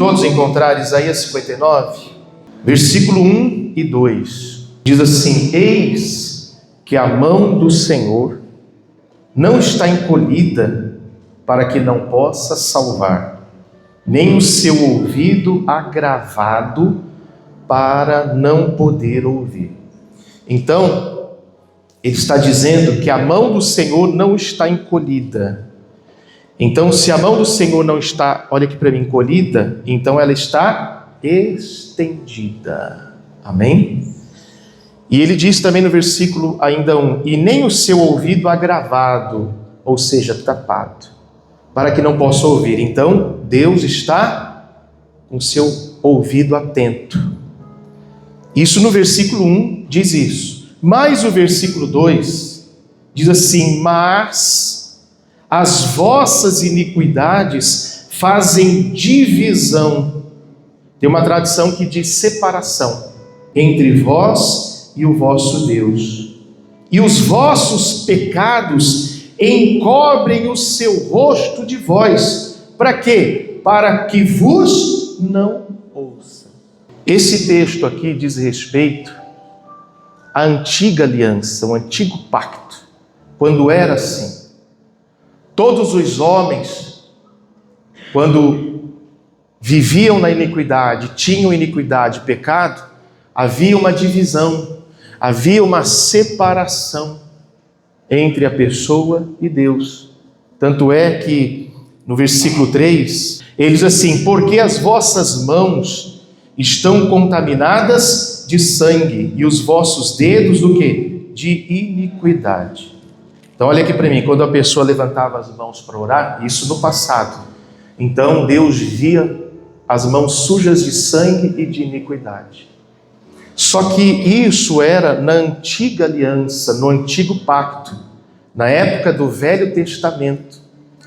todos encontraram Isaías 59, versículo 1 e 2, diz assim: eis que a mão do Senhor não está encolhida para que não possa salvar, nem o seu ouvido agravado para não poder ouvir. Então, ele está dizendo que a mão do Senhor não está encolhida. Então, se a mão do Senhor não está, olha aqui para mim, encolhida, então ela está estendida. Amém? E ele diz também no versículo ainda 1, e nem o seu ouvido agravado, ou seja, tapado, para que não possa ouvir. Então, Deus está com seu ouvido atento. Isso no versículo 1 diz isso. Mas o versículo 2 diz assim: mas as vossas iniquidades fazem divisão. Tem uma tradução que diz separação entre vós e o vosso Deus. E os vossos pecados encobrem o seu rosto de vós. Para quê? Para que vos não ouça. Esse texto aqui diz respeito à antiga aliança, o antigo pacto. Quando era assim, todos os homens, quando viviam na iniquidade, tinham iniquidade, pecado, havia uma divisão, havia uma separação entre a pessoa e Deus. Tanto é que no versículo 3, ele diz assim: porque as vossas mãos estão contaminadas de sangue, e os vossos dedos do quê? De iniquidade. Então olha aqui para mim, quando a pessoa levantava as mãos para orar, isso no passado, então Deus via as mãos sujas de sangue e de iniquidade. Só que isso era na antiga aliança, no antigo pacto, na época do Velho Testamento,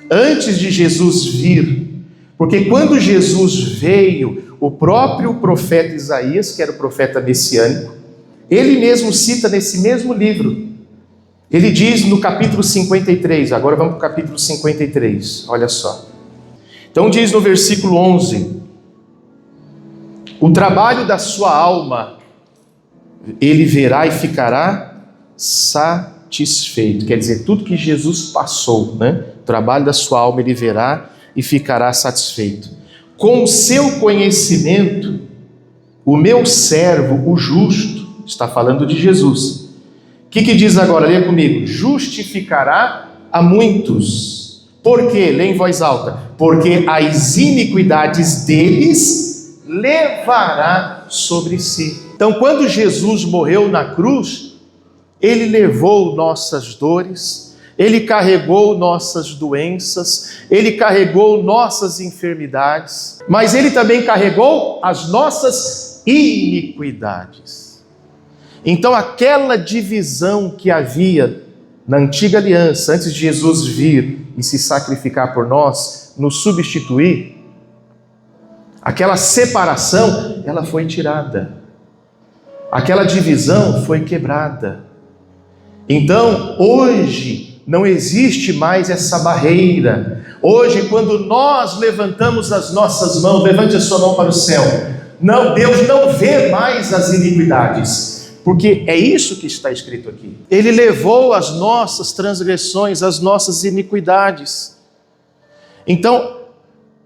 antes de Jesus vir. Porque quando Jesus veio, o próprio profeta Isaías, que era o profeta messiânico, ele mesmo cita nesse mesmo livro, ele diz no capítulo 53, agora vamos para o capítulo 53, olha só. Então diz no versículo 11, o trabalho da sua alma ele verá e ficará satisfeito. Quer dizer, tudo que Jesus passou, né? O trabalho da sua alma ele verá e ficará satisfeito. Com o seu conhecimento, o meu servo, o justo, está falando de Jesus. O que diz agora? Leia comigo. Justificará a muitos. Por quê? Leia em voz alta. Porque as iniquidades deles levará sobre si. Então, quando Jesus morreu na cruz, ele levou nossas dores, ele carregou nossas doenças, ele carregou nossas enfermidades, mas ele também carregou as nossas iniquidades. Então, aquela divisão que havia na antiga aliança, antes de Jesus vir e se sacrificar por nós, nos substituir, aquela separação, ela foi tirada. Aquela divisão foi quebrada. Então, hoje, não existe mais essa barreira. Hoje, quando nós levantamos as nossas mãos, levante a sua mão para o céu. Não, Deus não vê mais as iniquidades, porque é isso que está escrito aqui. Ele levou as nossas transgressões, as nossas iniquidades. Então,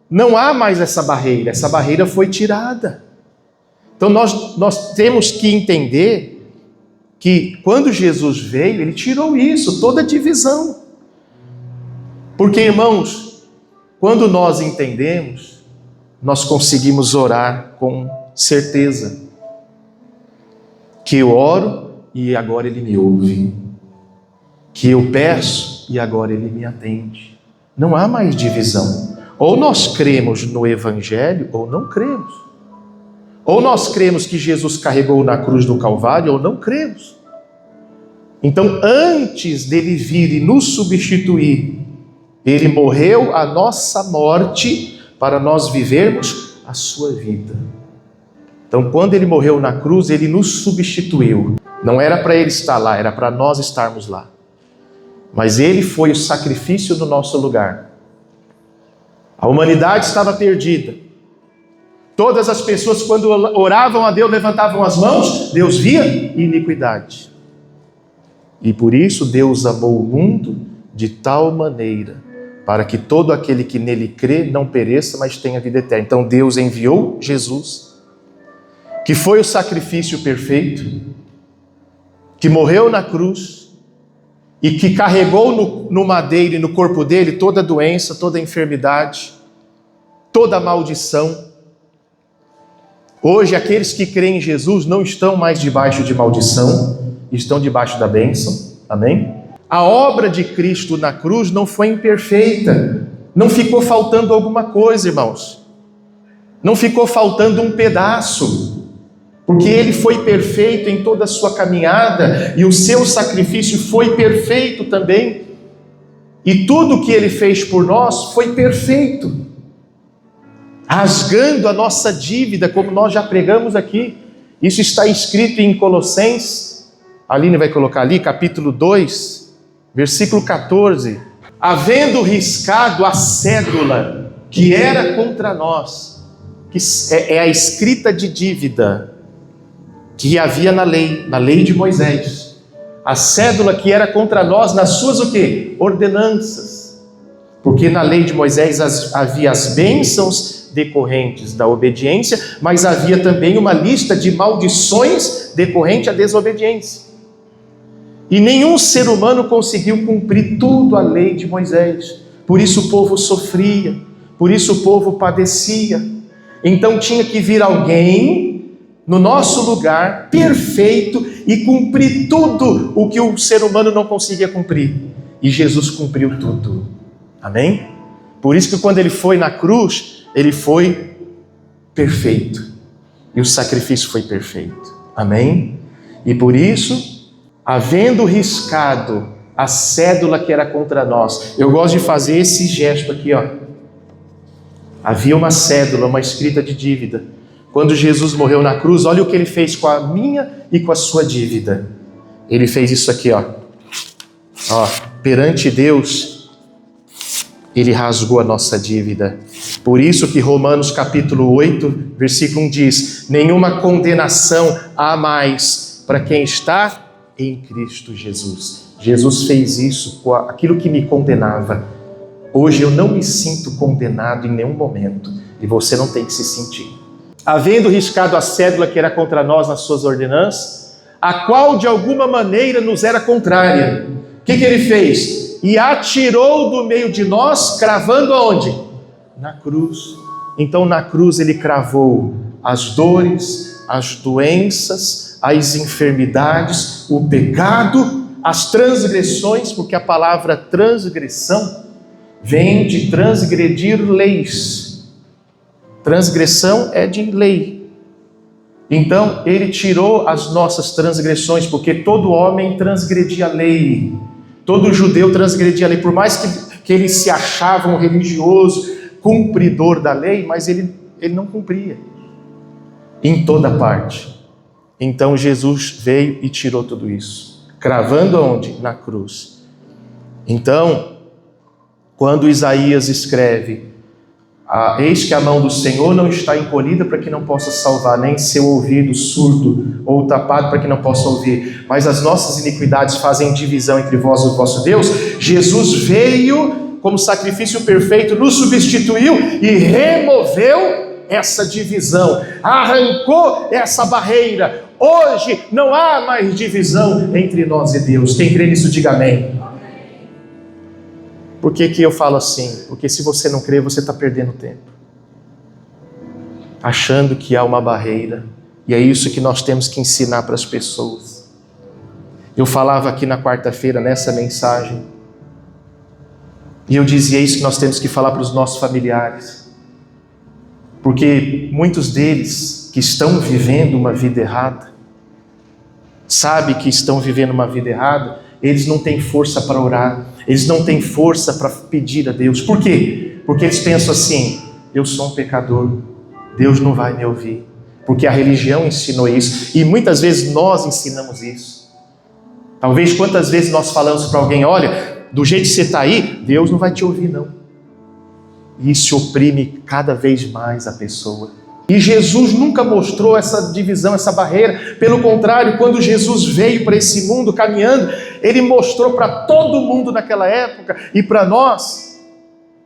não há mais essa barreira foi tirada. Então, nós temos que entender que quando Jesus veio, ele tirou isso, toda a divisão. Porque, irmãos, quando nós entendemos, nós conseguimos orar com certeza. Que eu oro e agora ele me ouve. Que eu peço e agora ele me atende. Não há mais divisão. Ou nós cremos no Evangelho ou não cremos. Ou nós cremos que Jesus carregou na cruz do Calvário ou não cremos. Então, antes dele vir e nos substituir, ele morreu a nossa morte para nós vivermos a sua vida. Então, quando ele morreu na cruz, ele nos substituiu. Não era para ele estar lá, era para nós estarmos lá. Mas ele foi o sacrifício no nosso lugar. A humanidade estava perdida. Todas as pessoas, quando oravam a Deus, levantavam as mãos, Deus via iniquidade. E por isso Deus amou o mundo de tal maneira, para que todo aquele que nele crê não pereça, mas tenha vida eterna. Então Deus enviou Jesus, que foi o sacrifício perfeito, que morreu na cruz e que carregou no madeiro e no corpo dele toda a doença, toda a enfermidade, toda a maldição. Hoje aqueles que creem em Jesus não estão mais debaixo de maldição, estão debaixo da bênção. Amém? A obra de Cristo na cruz não foi imperfeita, não ficou faltando alguma coisa, irmãos. Não ficou faltando um pedaço, porque Ele foi perfeito em toda a sua caminhada e o seu sacrifício foi perfeito também. E tudo que Ele fez por nós foi perfeito, rasgando a nossa dívida, como nós já pregamos aqui. Isso está escrito em Colossenses, a Aline vai colocar ali, capítulo 2, versículo 14. Havendo riscado a cédula que era contra nós, que é a escrita de dívida que havia na lei de Moisés, a cédula que era contra nós nas suas o quê? Ordenanças, porque na lei de Moisés havia as bênçãos decorrentes da obediência, mas havia também uma lista de maldições decorrente à desobediência. E nenhum ser humano conseguiu cumprir tudo a lei de Moisés. Por isso o povo sofria, por isso o povo padecia. Então tinha que vir alguém no nosso lugar, perfeito, e cumprir tudo o que o ser humano não conseguia cumprir. E Jesus cumpriu tudo. Amém? Por isso que quando ele foi na cruz, ele foi perfeito. E o sacrifício foi perfeito. Amém? E por isso, havendo riscado a cédula que era contra nós, eu gosto de fazer esse gesto aqui, ó. Havia uma cédula, uma escrita de dívida. Quando Jesus morreu na cruz, olha o que ele fez com a minha e com a sua dívida. Ele fez isso aqui, ó. Ó, perante Deus, ele rasgou a nossa dívida. Por isso que Romanos capítulo 8, versículo 1 diz: nenhuma condenação há mais para quem está em Cristo Jesus. Jesus fez isso com aquilo que me condenava. Hoje eu não me sinto condenado em nenhum momento, e você não tem que se sentir. Havendo riscado a cédula que era contra nós nas suas ordenanças, a qual de alguma maneira nos era contrária. O que ele fez? E atirou do meio de nós, cravando aonde? Na cruz. Então na cruz ele cravou as dores, as doenças, as enfermidades, o pecado, as transgressões, porque a palavra transgressão vem de transgredir leis. Transgressão é de lei. Então ele tirou as nossas transgressões, porque todo homem transgredia a lei, todo judeu transgredia a lei, por mais que ele se achava um religioso, cumpridor da lei, mas ele não cumpria em toda parte. Então Jesus veio e tirou tudo isso, cravando aonde? Na cruz. Então, quando Isaías escreve: eis que a mão do Senhor não está encolhida para que não possa salvar, nem seu ouvido surdo ou tapado para que não possa ouvir, mas as nossas iniquidades fazem divisão entre vós e o vosso Deus. Jesus veio como sacrifício perfeito, nos substituiu e removeu essa divisão, arrancou essa barreira. Hoje não há mais divisão entre nós e Deus. Quem crê nisso, diga amém. Por que eu falo assim? Porque se você não crê, você está perdendo tempo, achando que há uma barreira, e é isso que nós temos que ensinar para as pessoas. Eu falava aqui na quarta-feira, nessa mensagem, e eu dizia isso que nós temos que falar para os nossos familiares, porque muitos deles que estão vivendo uma vida errada, sabem que estão vivendo uma vida errada, eles não têm força para orar, eles não têm força para pedir a Deus. Por quê? Porque eles pensam assim: eu sou um pecador, Deus não vai me ouvir, porque a religião ensinou isso, e muitas vezes nós ensinamos isso. Talvez quantas vezes nós falamos para alguém: olha, do jeito que você está aí, Deus não vai te ouvir não. E isso oprime cada vez mais a pessoa. E Jesus nunca mostrou essa divisão, essa barreira. Pelo contrário, quando Jesus veio para esse mundo caminhando, Ele mostrou para todo mundo naquela época e para nós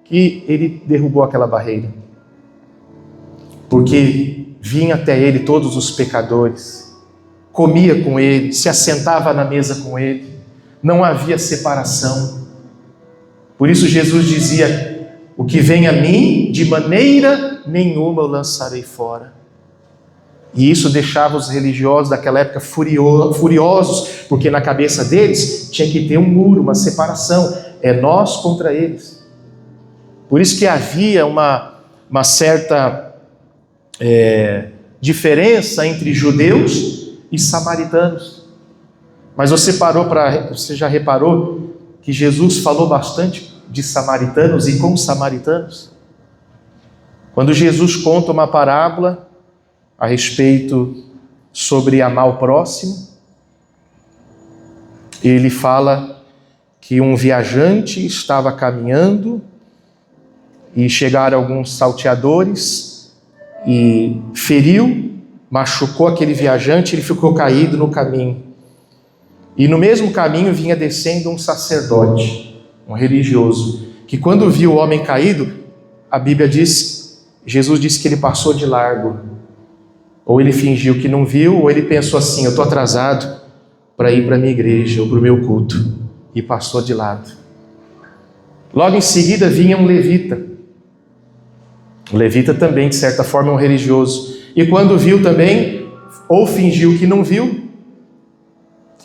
que Ele derrubou aquela barreira. Porque vinha até Ele todos os pecadores, comia com Ele, se assentava na mesa com Ele, não havia separação. Por isso Jesus dizia: o que vem a mim, de maneira nenhuma eu lançarei fora. E isso deixava os religiosos daquela época furiosos, porque na cabeça deles tinha que ter um muro, uma separação, é nós contra eles. Por isso que havia uma certa diferença entre judeus e samaritanos. Mas você já reparou que Jesus falou bastante de samaritanos e com samaritanos? Quando Jesus conta uma parábola a respeito sobre amar o próximo, ele fala que um viajante estava caminhando e chegaram alguns salteadores e feriu, machucou aquele viajante, ele ficou caído no caminho. E no mesmo caminho vinha descendo um sacerdote, um religioso, que quando viu o homem caído, a Bíblia diz, Jesus disse que ele passou de largo. Ou ele fingiu que não viu, ou ele pensou assim: eu estou atrasado para ir para a minha igreja ou para o meu culto. E passou de lado. Logo em seguida vinha um levita. O levita também, de certa forma, é um religioso. E quando viu também, ou fingiu que não viu,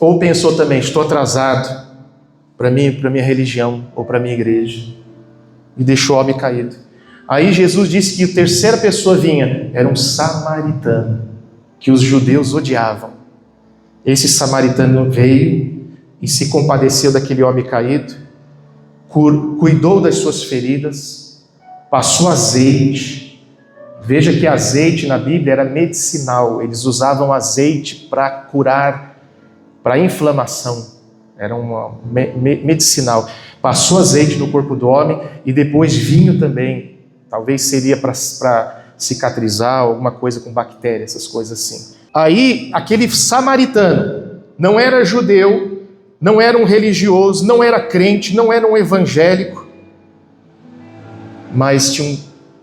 ou pensou também: estou atrasado para minha religião ou para a minha igreja. E deixou o homem caído. Aí Jesus disse que a terceira pessoa vinha, era um samaritano, que os judeus odiavam. Esse samaritano veio e se compadeceu daquele homem caído, cuidou das suas feridas, passou azeite. Veja que azeite na Bíblia era medicinal, eles usavam azeite para curar, para inflamação, era medicinal. Passou azeite no corpo do homem e depois vinho também. Talvez seria para cicatrizar, alguma coisa com bactéria, essas coisas assim. Aí, aquele samaritano não era judeu, não era um religioso, não era crente, não era um evangélico, mas tinha um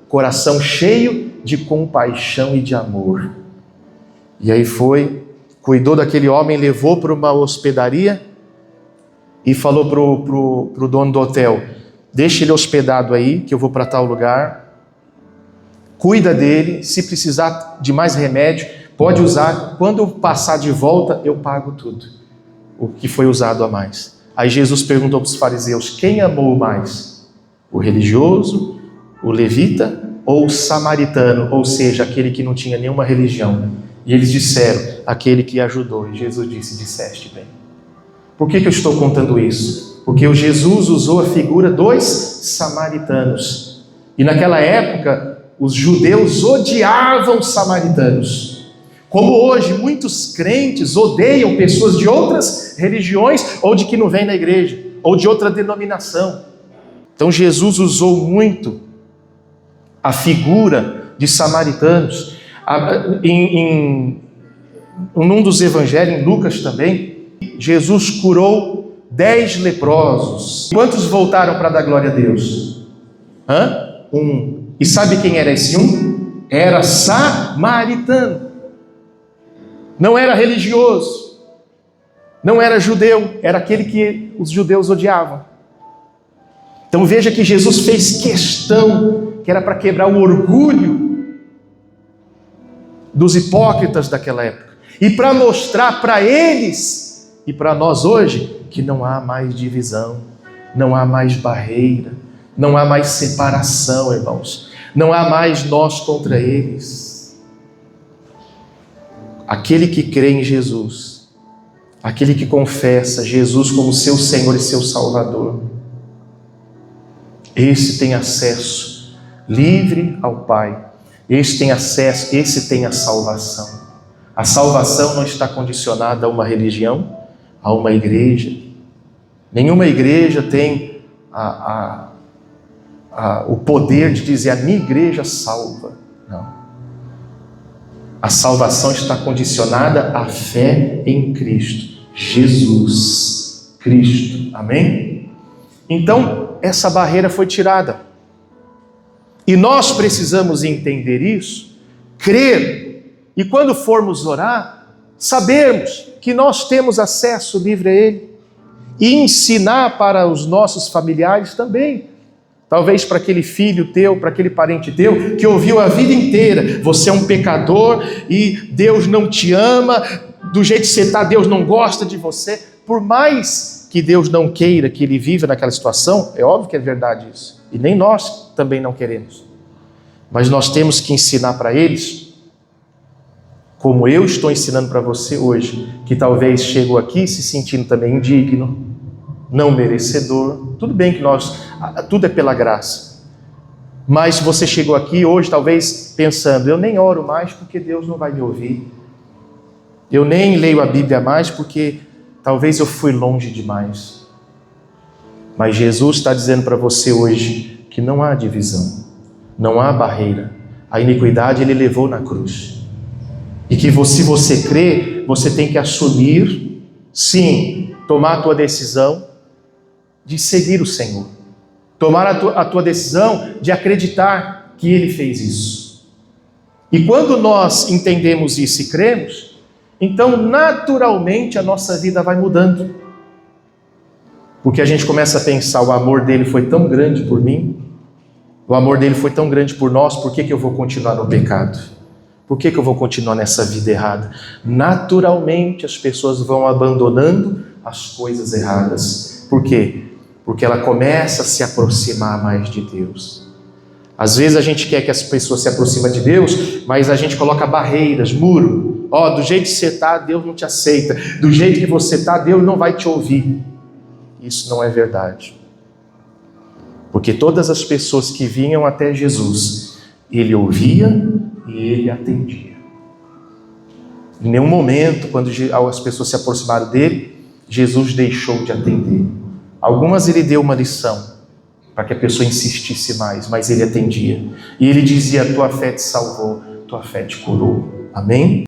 coração cheio de compaixão e de amor. E aí cuidou daquele homem, levou para uma hospedaria e falou para o dono do hotel: deixa ele hospedado aí, que eu vou para tal lugar. Cuida dele, se precisar de mais remédio, pode usar. Quando eu passar de volta, eu pago tudo, o que foi usado a mais. Aí Jesus perguntou para os fariseus: quem amou mais? O religioso, o levita ou o samaritano? Ou seja, aquele que não tinha nenhuma religião. E eles disseram: aquele que ajudou. E Jesus disse: disseste bem. Por que eu estou contando isso? Porque o Jesus usou a figura dos samaritanos. E naquela época, os judeus odiavam os samaritanos. Como hoje, muitos crentes odeiam pessoas de outras religiões, ou de que não vêm na igreja, ou de outra denominação. Então Jesus usou muito a figura de samaritanos. Em um dos evangelhos, em Lucas também, Jesus curou 10 leprosos. Quantos voltaram para dar glória a Deus? Um. E sabe quem era esse um? Era samaritano. Não era religioso, não era judeu, era aquele que os judeus odiavam. Então veja que Jesus fez questão, que era para quebrar o orgulho dos hipócritas daquela época, e para mostrar para eles e para nós hoje que não há mais divisão, não há mais barreira, não há mais separação, irmãos. Não há mais nós contra eles. Aquele que crê em Jesus, aquele que confessa Jesus como seu Senhor e seu Salvador, esse tem acesso livre ao Pai. Esse tem acesso, esse tem a salvação. A salvação não está condicionada a uma religião, a uma igreja. Nenhuma igreja tem o poder de dizer: a minha igreja salva. Não. A salvação está condicionada à fé em Cristo, Jesus Cristo. Amém? Então, essa barreira foi tirada. E nós precisamos entender isso, crer, e quando formos orar, sabermos que nós temos acesso livre a Ele, e ensinar para os nossos familiares também. Talvez para aquele filho teu, para aquele parente teu, que ouviu a vida inteira, você é um pecador e Deus não te ama, do jeito que você está, Deus não gosta de você. Por mais que Deus não queira que ele viva naquela situação, é óbvio que é verdade isso, e nem nós também não queremos. Mas nós temos que ensinar para eles, como eu estou ensinando para você hoje, que talvez chegou aqui se sentindo também indigno, não merecedor. Tudo bem que tudo é pela graça. Mas você chegou aqui hoje talvez pensando, eu nem oro mais porque Deus não vai me ouvir. Eu nem leio a Bíblia mais porque talvez eu fui longe demais. Mas Jesus está dizendo para você hoje que não há divisão, não há barreira. A iniquidade Ele levou na cruz. E que se você crê, você tem que assumir, sim, tomar a tua decisão de seguir o Senhor. Tomar a tua decisão de acreditar que Ele fez isso. E quando nós entendemos isso e cremos, então naturalmente a nossa vida vai mudando. Porque a gente começa a pensar, o amor dele foi tão grande por mim, o amor dele foi tão grande por nós, por que eu vou continuar no pecado? Por que eu vou continuar nessa vida errada? Naturalmente as pessoas vão abandonando as coisas erradas. Por quê? Porque ela começa a se aproximar mais de Deus. Às vezes a gente quer que as pessoas se aproximem de Deus, mas a gente coloca barreiras, muro. Do jeito que você está, Deus não te aceita. Do jeito que você está, Deus não vai te ouvir. Isso não é verdade. Porque todas as pessoas que vinham até Jesus, Ele ouvia e Ele atendia. Em nenhum momento, quando as pessoas se aproximaram dele, Jesus deixou de atender. Algumas Ele deu uma lição, para que a pessoa insistisse mais, mas Ele atendia. E Ele dizia, tua fé te salvou, tua fé te curou. Amém?